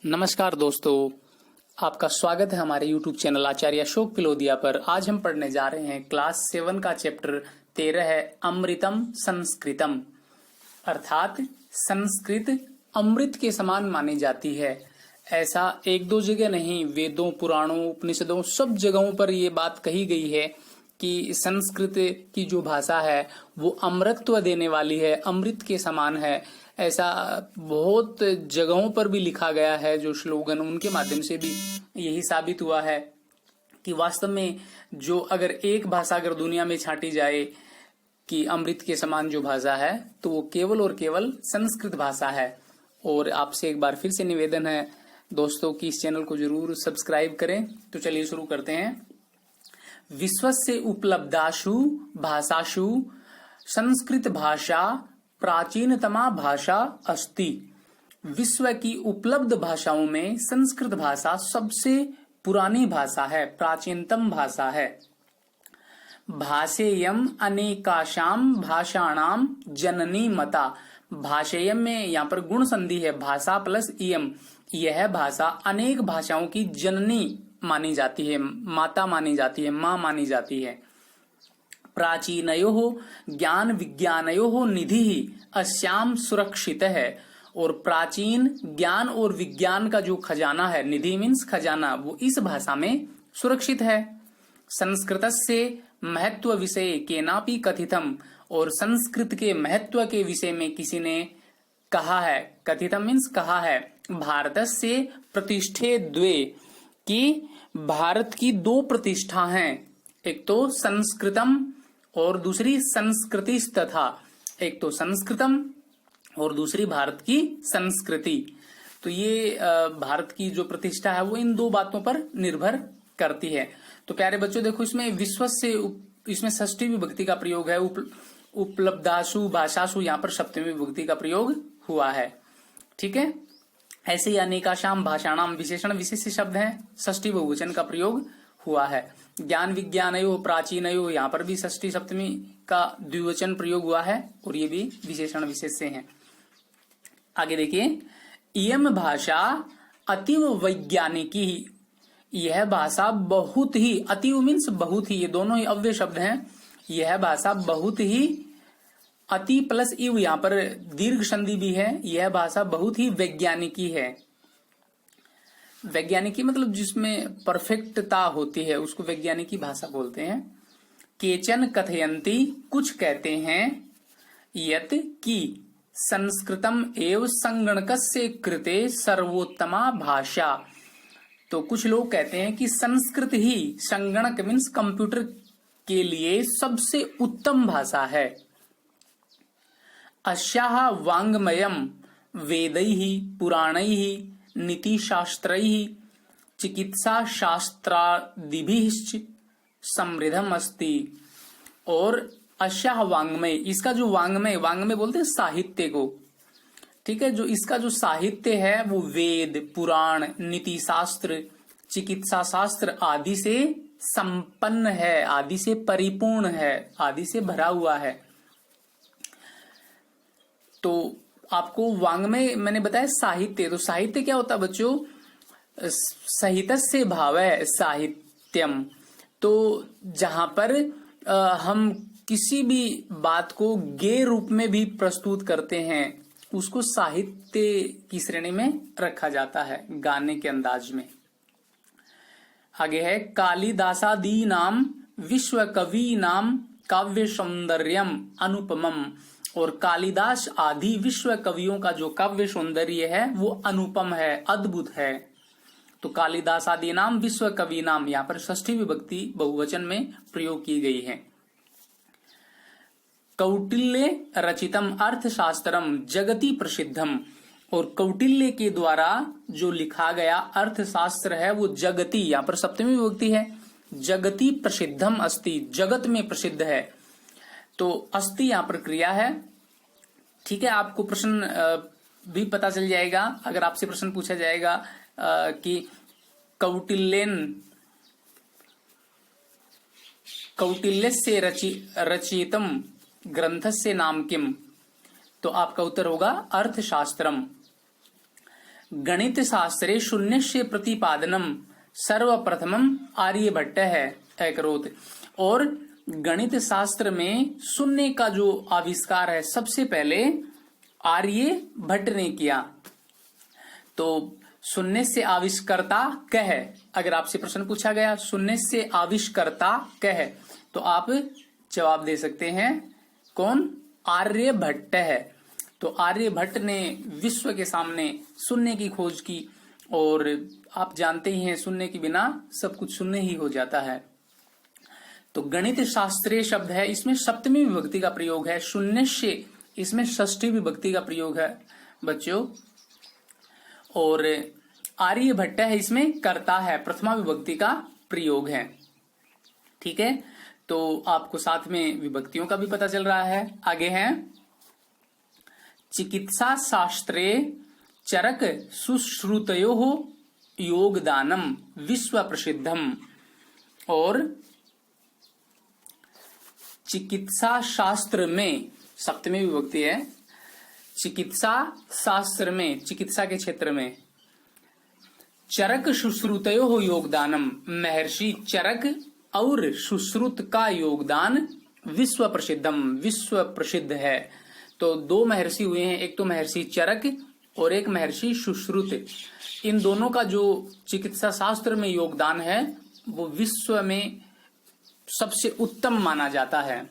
नमस्कार दोस्तों, आपका स्वागत है हमारे YouTube चैनल आचार्य अशोक पिलोदिया पर। आज हम पढ़ने जा रहे हैं क्लास 7 का चैप्टर 13 है अमृतम संस्कृतम, अर्थात संस्कृत अमृत के समान मानी जाती है। ऐसा एक दो जगह नहीं, वेदों, पुराणों, उपनिषदों सब जगहों पर ये बात कही गई है कि संस्कृत की जो भाषा है वो अमृतत्व देने वाली है, अमृत के समान है। ऐसा बहुत जगहों पर भी लिखा गया है, जो स्लोगन उनके माध्यम से भी यही साबित हुआ है कि वास्तव में जो अगर एक भाषा अगर दुनिया में छांटी जाए कि अमृत के समान जो भाषा है तो वो केवल और केवल संस्कृत भाषा है। और आपसे एक बार फिर से निवेदन है दोस्तों कि इस चैनल को जरूर सब्सक्राइब करें। तो चलिए शुरू करते हैं। विश्वस्य उपलब्धाशु भाषासु संस्कृत भाषा प्राचीनतमा भाषा अस्ति। विश्व की उपलब्ध भाषाओं में संस्कृत भाषा सबसे पुरानी भाषा है, प्राचीनतम भाषा है। भाषेयम अनेकाशाम भाषाणाम जननी मता। भाषेयम में यहाँ पर गुण संधि है, भाषा प्लस इयम। यह भाषा अनेक भाषाओं की जननी मानी जाती है, माता मानी जाती है, माँ मानी जाती है। प्राचीनयोः ज्ञान विज्ञानयोः निधि अस्याम सुरक्षित है। और प्राचीन ज्ञान और विज्ञान का जो खजाना है, निधि मीन्स खजाना, वो इस भाषा में सुरक्षित है। संस्कृतस्य महत्व विषय केनापि कथितम। और संस्कृत के महत्व के विषय में किसी ने कहा है, कथितम मीन्स कहा है, भारतस्य प्रतिष्ठे द्वे, कि भारत की दो प्रतिष्ठा हैं, एक तो संस्कृतम और दूसरी संस्कृतिस तथा। एक तो संस्कृतम और दूसरी भारत की संस्कृति। तो ये भारत की जो प्रतिष्ठा है वो इन दो बातों पर निर्भर करती है। तो प्यारे बच्चों देखो, इसमें विश्व से इसमें षष्ठी विभक्ति का प्रयोग है। उपलब्धासु भाषासु, यहाँ पर सप्तमी विभक्ति का प्रयोग हुआ है। ठीक है, ऐसे ही अनेकाशाम भाषाणाम विशेषण विशेष शब्द हैं, षष्ठी बहुवचन का प्रयोग हुआ है। ज्ञान विज्ञानयो प्राचीनयो, यहाँ पर भी षष्ठी सप्तमी का द्विवचन प्रयोग हुआ है और ये भी विशेषण विशेष से हैं। आगे देखिए, इयम भाषा अतीव वैज्ञानिकी। यह भाषा बहुत ही, अतीव मीन्स बहुत ही, ये दोनों ही अव्यय शब्द हैं। यह भाषा बहुत ही, अति प्लस इव, यहाँ पर दीर्घ संधि भी है। यह भाषा बहुत ही वैज्ञानिकी है। वैज्ञानिकी मतलब जिसमें परफेक्टता होती है उसको वैज्ञानिकी भाषा बोलते हैं। केचन कथयन्ति, कुछ कहते हैं, यत कि संस्कृतम एव संगणकस्य कृते सर्वोत्तमा भाषा। तो कुछ लोग कहते हैं कि संस्कृत ही संगणक मीन्स कंप्यूटर के लिए सबसे उत्तम भाषा है। अस्याः वाङ्मयम् वेदैः पुराणैः नीतिशास्त्रैः चिकित्साशास्त्रादिभिश्च समृद्धम् अस्ति। और अस्याः वाङ्मय, इसका जो वाङ्मय, वाङ्मय बोलते हैं साहित्य को, ठीक है, जो इसका जो साहित्य है वो वेद, पुराण, नीति शास्त्र, चिकित्सा शास्त्र आदि से संपन्न है, आदि से परिपूर्ण है, आदि से भरा हुआ है। तो आपको वाङ्मय मैंने बताया साहित्य, तो साहित्य क्या होता है बच्चों? सहितस्य भावः साहित्यम। तो जहां पर हम किसी भी बात को गेय रूप में भी प्रस्तुत करते हैं उसको साहित्य की श्रेणी में रखा जाता है, गाने के अंदाज में। आगे है, कालिदासादी नाम विश्व कवि नाम काव्य सौंदर्यम अनुपमम। और कालिदास आदि विश्व कवियों का जो काव्य सौंदर्य है वो अनुपम है, अद्भुत है। तो कालिदास आदि नाम विश्व कवि नाम, यहाँ पर षष्ठी विभक्ति बहुवचन में प्रयोग की गई है। कौटिल्य रचितम अर्थशास्त्रम जगति प्रसिद्धम। और कौटिल्य के द्वारा जो लिखा गया अर्थशास्त्र है वो जगति, यहाँ पर सप्तमी विभक्ति है, जगति प्रसिद्धम अस्ति, जगत में प्रसिद्ध है। तो अस्ति यहाँ पर क्रिया है। ठीक है, आपको प्रश्न भी पता चल जाएगा अगर आपसे प्रश्न पूछा जाएगा कि कौटिल्यस्य रचितम ग्रंथस्य नाम किम, तो आपका उत्तर होगा अर्थशास्त्रम। गणित शास्त्रे शून्यस्य प्रतिपादनम सर्वप्रथमम आर्यभट्टः अकरोत्। और गणित शास्त्र में शून्य का जो आविष्कार है सबसे पहले आर्यभट्ट ने किया। तो शून्य से आविष्कर्ता कह, अगर आपसे प्रश्न पूछा गया शून्य से आविष्कर्ता कह, तो आप जवाब दे सकते हैं कौन? आर्यभट्ट है। तो आर्यभट्ट ने विश्व के सामने शून्य की खोज की, और आप जानते ही हैं शून्य के बिना सब कुछ शून्य ही हो जाता है। तो गणित शास्त्रीय शब्द है, इसमें सप्तमी विभक्ति का प्रयोग है। शून्यस्य इसमें षष्ठी विभक्ति का प्रयोग है बच्चों। और आर्यभट्ट है इसमें कर्ता है, प्रथमा विभक्ति का प्रयोग है। ठीक है, तो आपको साथ में विभक्तियों का भी पता चल रहा है। आगे है चिकित्सा शास्त्रे चरक सुश्रुतयोः योगदानम विश्व प्रसिद्धम। और चिकित्सा शास्त्र में सप्तमी विभक्ति है। चिकित्सा शास्त्र में, चिकित्सा के क्षेत्र में चरक सुश्रुतयोः योगदानम, महर्षि चरक और सुश्रुत का योगदान विश्व प्रसिद्धम, विश्व प्रसिद्ध है। तो दो महर्षि हुए हैं, एक तो महर्षि चरक और एक महर्षि सुश्रुत। इन दोनों का जो चिकित्सा शास्त्र में योगदान है वो विश्व में सबसे उत्तम माना जाता है।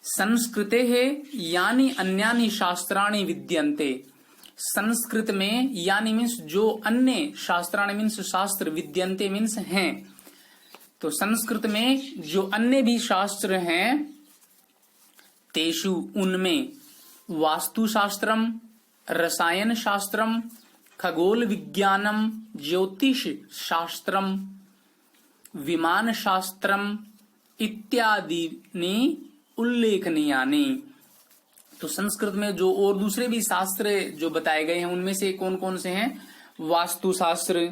संस्कृते है यानी अन्यानि शास्त्राणि विद्यन्ते। संस्कृत में यानी मीन्स जो अन्य, शास्त्राणि मीन्स शास्त्र, विद्यन्ते मीन्स हैं। तो संस्कृत में जो अन्य भी शास्त्र हैं तेषु उनमें वास्तुशास्त्रम, रसायन शास्त्रम, खगोल विज्ञानम, ज्योतिष शास्त्रम, विमान शास्त्रम इत्यादि ने उल्लेखनीयानि। तो संस्कृत में जो और दूसरे भी शास्त्र जो बताए गए हैं उनमें से कौन कौन से हैं? वास्तुशास्त्र,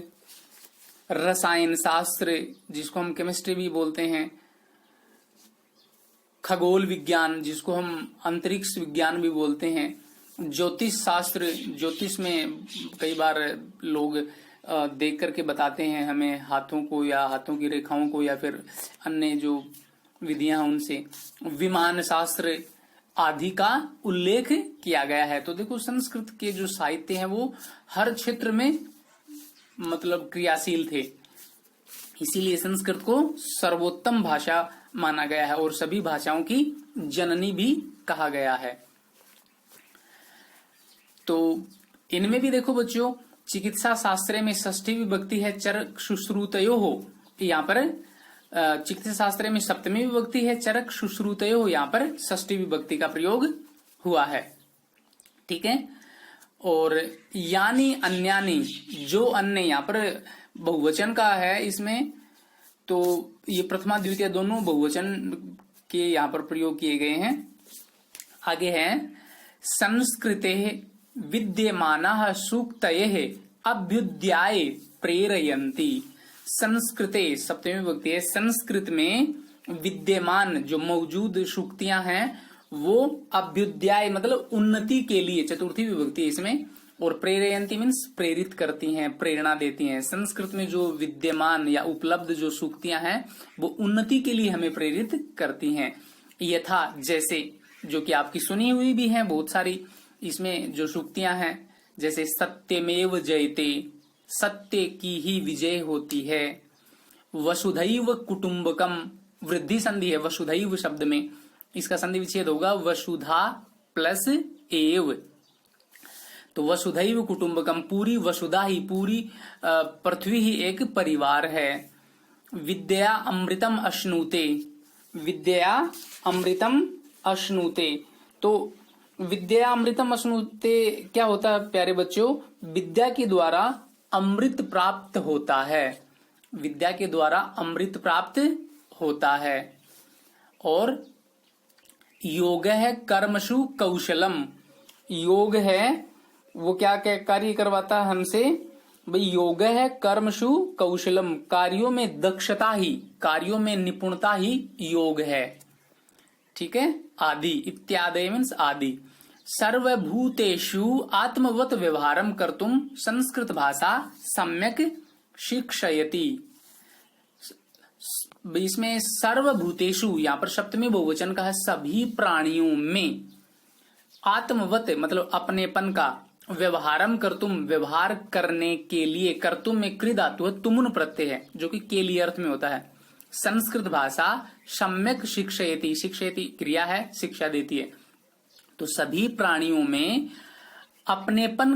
रसायन शास्त्र जिसको हम केमिस्ट्री भी बोलते हैं, खगोल विज्ञान जिसको हम अंतरिक्ष विज्ञान भी बोलते हैं, ज्योतिष शास्त्र, ज्योतिष में कई बार लोग देख करके बताते हैं हमें हाथों को या हाथों की रेखाओं को या फिर अन्य जो विधियां उनसे, विमान शास्त्र आदि का उल्लेख किया गया है। तो देखो संस्कृत के जो साहित्य हैं वो हर क्षेत्र में मतलब क्रियाशील थे, इसीलिए संस्कृत को सर्वोत्तम भाषा माना गया है और सभी भाषाओं की जननी भी कहा गया है। तो इनमें भी देखो बच्चों, चिकित्सा शास्त्र में षष्ठी विभक्ति है चरक सुश्रुतयोः, यहाँ पर चिकित्सा शास्त्र में सप्तमी विभक्ति है चरक सुश्रुतयोः, यहाँ पर षष्ठी विभक्ति का प्रयोग हुआ है। ठीक है, और यानी अन्यानी, जो अन्य यहाँ पर बहुवचन का है इसमें, तो ये प्रथमा द्वितीय दोनों बहुवचन के यहाँ पर प्रयोग किए गए हैं। आगे है संस्कृते विद्यमानाः सूक्तयः अभ्युदयाय प्रेरयन्ति। संस्कृते सप्तमी विभक्ति है, संस्कृत में विद्यमान जो मौजूद सूक्तियां हैं वो अभ्युदय मतलब उन्नति के लिए, चतुर्थी विभक्ति है इसमें, और प्रेरयन्ति मीन्स प्रेरित करती हैं, प्रेरणा देती हैं। संस्कृत में जो विद्यमान या उपलब्ध जो सूक्तियां हैं वो उन्नति के लिए हमें प्रेरित करती हैं। यथा जैसे, जो कि आपकी सुनी हुई भी हैं बहुत सारी, इसमें जो सूक्तियां हैं जैसे सत्यमेव जयते, सत्य की ही विजय होती है, वसुधैव कुटुंबकम, वृद्धि संधि है वसुधैव शब्द में, इसका संधि विच्छेद होगा वसुधा प्लस एव। तो वसुधैव कुटुंबकम, पूरी वसुधा ही, पूरी पृथ्वी ही एक परिवार है। विद्या अमृतम अश्नुते, विद्या अमृतम अश्नुते, तो विद्या अमृतम अश्नुते क्या होता है प्यारे बच्चों? विद्या के द्वारा अमृत प्राप्त होता है, विद्या के द्वारा अमृत प्राप्त होता है। और योग है कर्मसु कौशलम, योग है वो क्या क्या कार्य करवाता है हमसे? भाई योग है कर्मसु कौशलम, कार्यों में दक्षता ही, कार्यों में निपुणता ही योग है। ठीक है, आदि, इत्यादि मीन्स आदि। सर्वभूतेषु आत्मवत व्यवहारम कर्तुम संस्कृत भाषा सम्यक शिक्षयति। इसमें सर्वभूतेषु, यहाँ पर सप्तमी बहुवचन का है, सभी प्राणियों में, आत्मवत मतलब अपनेपन का, व्यवहारम कर्तुम व्यवहार करने के लिए, कर्तुम में कृ धातु है, तुमुन प्रत्यय है जो कि के लिए अर्थ में होता है। संस्कृत भाषा सम्यक शिक्षयति, शिक्षयति क्रिया है, शिक्षा देती है। तो सभी प्राणियों में अपनेपन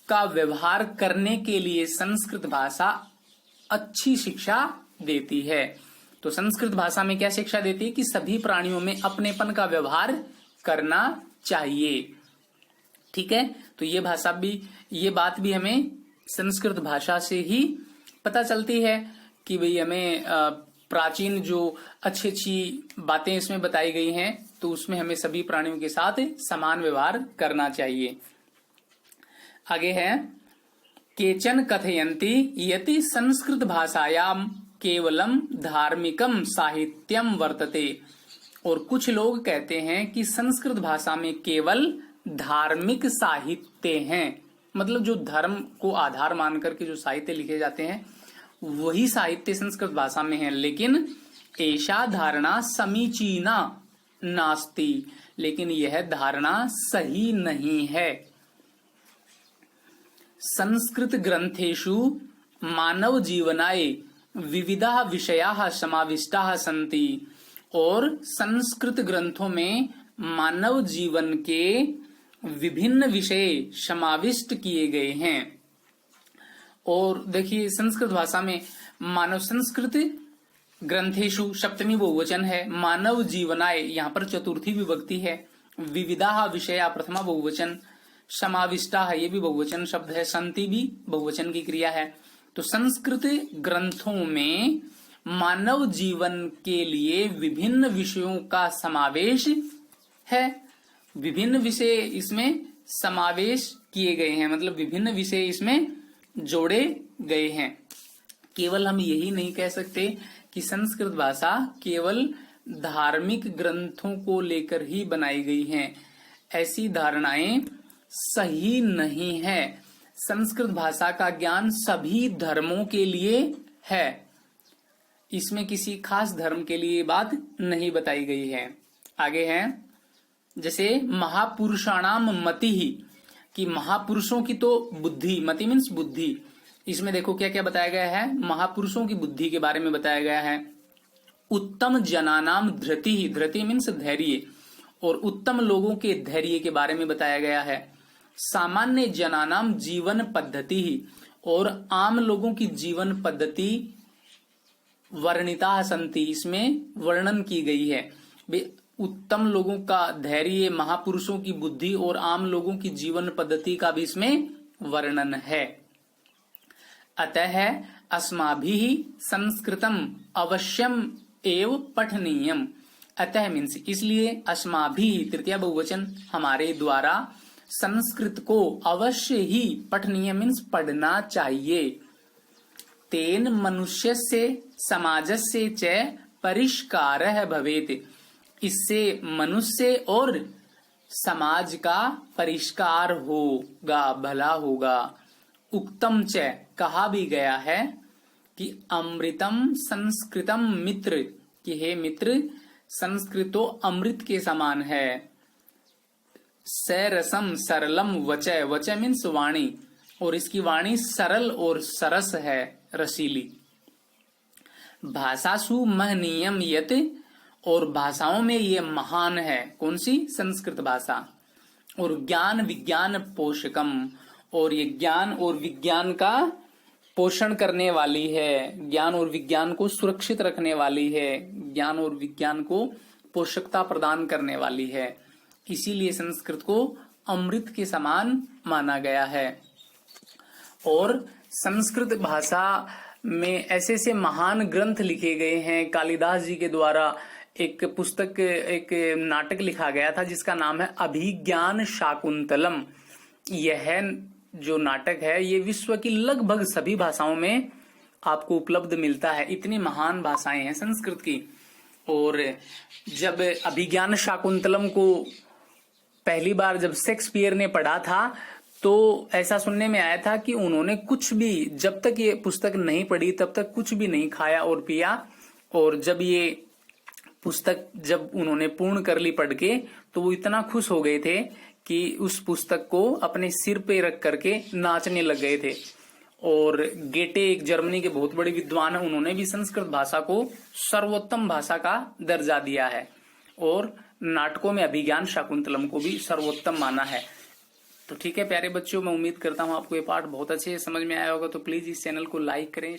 का व्यवहार करने के लिए संस्कृत भाषा अच्छी शिक्षा देती है। तो संस्कृत भाषा में क्या शिक्षा देती है कि सभी प्राणियों में अपनेपन का व्यवहार करना चाहिए। ठीक है, तो ये बात भी हमें संस्कृत भाषा से ही पता चलती है कि भाई हमें प्राचीन जो अच्छी अच्छी बातें इसमें बताई गई हैं, तो उसमें हमें सभी प्राणियों के साथ समान व्यवहार करना चाहिए। आगे है, केचन कथयन्ति यति संस्कृत भाषायाम केवलम धार्मिकम साहित्यम वर्तते। और कुछ लोग कहते हैं कि संस्कृत भाषा में केवल धार्मिक साहित्य हैं, मतलब जो धर्म को आधार मान करके जो साहित्य लिखे जाते हैं वही साहित्य संस्कृत भाषा में है। लेकिन ऐसा धारणा समीचीना नास्ति, लेकिन यह धारणा सही नहीं है। संस्कृत ग्रंथेषु मानव जीवनाय विविधा विषयाः समाविष्टाः सन्ति। और संस्कृत ग्रंथों में मानव जीवन के विभिन्न विषय समाविष्ट किए गए हैं। और देखिए संस्कृत भाषा में मानव, संस्कृत ग्रंथेषु सप्तमी बहुवचन है, मानव जीवनाय यहाँ पर चतुर्थी विभक्ति है, विविधा विषया प्रथमा बहुवचन, समाविष्टा है ये भी बहुवचन शब्द है, संति भी बहुवचन की क्रिया है। तो संस्कृत ग्रंथों में मानव जीवन के लिए विभिन्न विषयों का समावेश है। विभिन्न विषय इसमें समावेश किए गए हैं, मतलब विभिन्न विषय इसमें जोड़े गए हैं। केवल हम यही नहीं कह सकते कि संस्कृत भाषा केवल धार्मिक ग्रंथों को लेकर ही बनाई गई है। ऐसी धारणाएं सही नहीं है। संस्कृत भाषा का ज्ञान सभी धर्मों के लिए है, इसमें किसी खास धर्म के लिए बात नहीं बताई गई है। आगे है, जैसे महापुरुषाणाम मति ही, कि महापुरुषों की तो बुद्धि, मति मीन्स बुद्धि, इसमें देखो क्या क्या बताया गया है, महापुरुषों की बुद्धि के बारे में बताया गया है। उत्तम जनानाम धृति ही, धृति मीन्स धैर्य, और उत्तम लोगों के धैर्य के बारे में बताया गया है। सामान्य जनानाम जीवन पद्धति ही, और आम लोगों की जीवन पद्धति वर्णिता संति, इसमें वर्णन की गई है। उत्तम लोगों का धैर्य, महापुरुषों की बुद्धि और आम लोगों की जीवन पद्धति का भी इसमें वर्णन है। अतः अस्माभिः संस्कृतम अवश्यम एव पठनीयम। अतः मीन्स इसलिए, अस्माभिः तृतीया बहुवचन हमारे द्वारा, संस्कृत को अवश्य ही पठनीय मीन्स पढ़ना चाहिए। तेन मनुष्यस्य समाजस्य च परिष्कारः भवेत्, इससे मनुष्य और समाज का परिष्कार होगा, भला होगा। उक्तम च कहा भी गया है कि अमृतम संस्कृतम मित्र, कि हे मित्र संस्कृतो अमृत के समान है। सरसम सरलम वचय, वचय मीन्स वाणी, और इसकी वाणी सरल और सरस है, रसीली। भाषासु महनीयम यत, और भाषाओं में ये महान है, कौन सी, संस्कृत भाषा। और ज्ञान विज्ञान पोषकम, और ये ज्ञान और विज्ञान का पोषण करने वाली है, ज्ञान और विज्ञान को सुरक्षित रखने वाली है, ज्ञान और विज्ञान को पोषकता प्रदान करने वाली है। इसीलिए संस्कृत को अमृत के समान माना गया है। और संस्कृत भाषा में ऐसे ऐसे महान ग्रंथ लिखे गए हैं। कालिदास जी के द्वारा एक पुस्तक, एक नाटक लिखा गया था जिसका नाम है अभिज्ञान शाकुंतलम। यह जो नाटक है ये विश्व की लगभग सभी भाषाओं में आपको उपलब्ध मिलता है। इतनी महान भाषाएं हैं संस्कृत की। और जब अभिज्ञान शाकुंतलम को पहली बार जब शेक्सपियर ने पढ़ा था तो ऐसा सुनने में आया था कि उन्होंने कुछ भी, जब तक ये पुस्तक नहीं पढ़ी तब तक कुछ भी नहीं खाया और पिया, और जब ये पुस्तक जब उन्होंने पूर्ण कर ली पढ़ के तो वो इतना खुश हो गए थे कि उस पुस्तक को अपने सिर पे रख करके नाचने लग गए थे। और गेटे एक जर्मनी के बहुत बड़े विद्वान हैं, उन्होंने भी संस्कृत भाषा को सर्वोत्तम भाषा का दर्जा दिया है और नाटकों में अभिज्ञान शाकुंतलम को भी सर्वोत्तम माना है। तो ठीक है प्यारे बच्चों, मैं उम्मीद करता हूँ आपको ये पाठ बहुत अच्छे से समझ में आया होगा। तो प्लीज इस चैनल को लाइक करें।